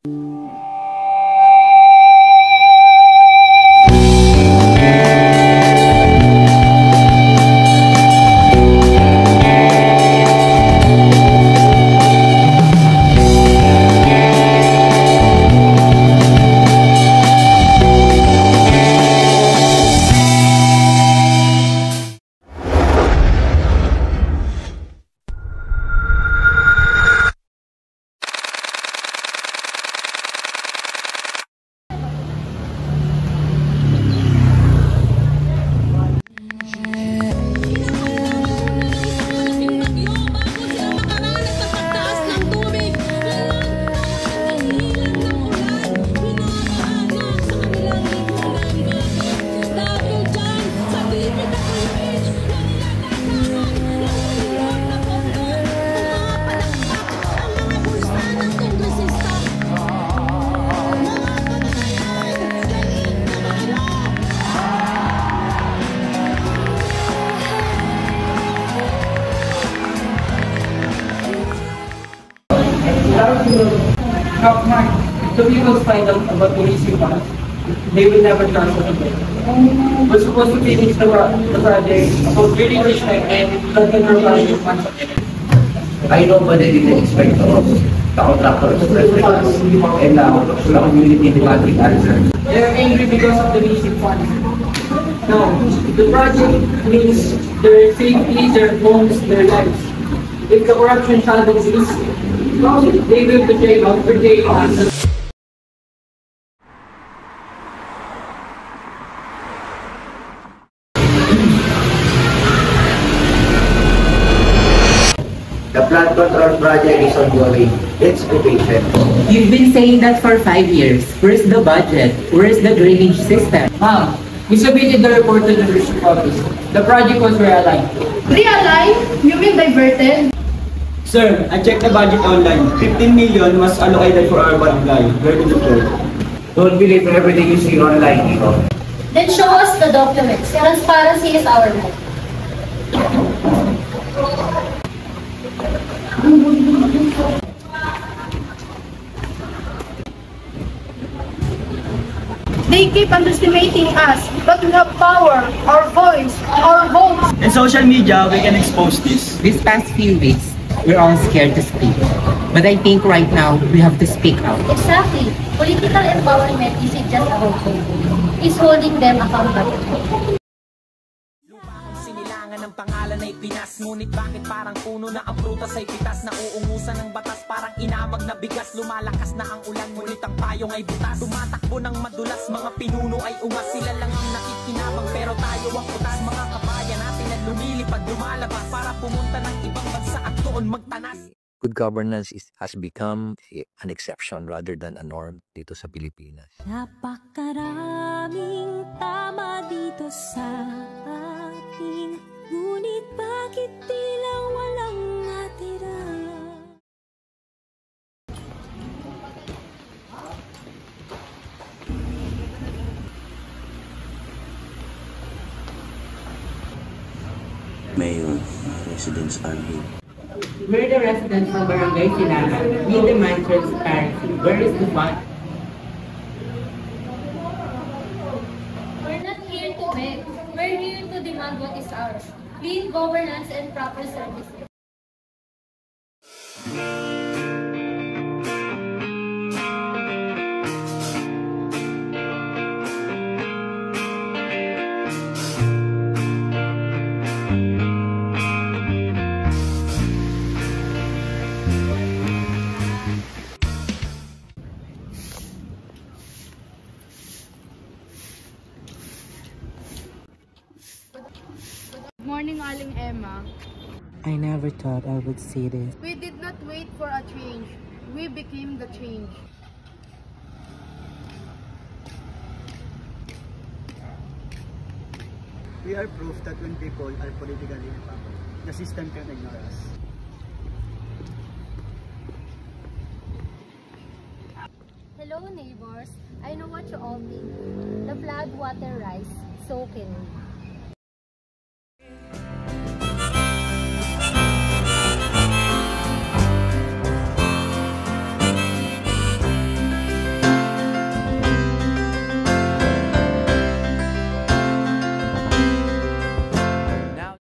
So people find out about the missing funds, they will never trust us again. We're supposed to finish the project about really respect and let them provide the funds. I know, but they didn't expect us, the contractors to respect us, and the community demanding answers. They're angry because of the missing funds. No, the project means their safety, their homes, their lives. If the corruption challenges this, they will betray us. The flood control project is ongoing. Let's be patient. You've been saying that for 5 years. Where's the budget? Where's the drainage system? Ma'am, we submitted the report to the district office. The project was realigned. Realigned? You mean diverted? Sir, I checked the budget online. 15 million was allocated for our barangay. Where did it go? Don't believe everything you see online, Nico. Then show us the documents. Transparency is our right. They keep underestimating us, but we have power, our voice, our votes. In social media, we can expose this. These past few weeks, we're all scared to speak. But I think right now, we have to speak out. Exactly. Political empowerment isn't just about voting. It's holding them accountable. Ng pangalan ay Pinas, ngunit bakit parang puno na ang prutas ay pitas? Nauungusan ng batas, parang inamag na bigas. Lumalakas na ang ulan, ngunit ang payong ay butas. Tumatakbo ng madulas, mga pinuno ay ungas. Sila lang ang nakikinabang, pero tayo ang putas. Mga kabayan natin na lumilipad, lumalabas para pumunta ng ibang bansa at doon magtanas. Good governance has become an exception rather than a norm dito sa Pilipinas. Napakaraming tama dito sa atin, ngunit bakit tila walang natira? Mayor, residents are here. We're the residents of Barangay Silangan. We demand transparency. Where is the fund? We're not here to beg. We're here to demand what is ours. Clean governance and proper services. Good morning, Aling Emma. I never thought I would see this. We did not wait for a change. We became the change. We are proof that when people are politically empowered, the system can ignore us. Hello neighbors, I know what you all think. The flood water rise, so can we.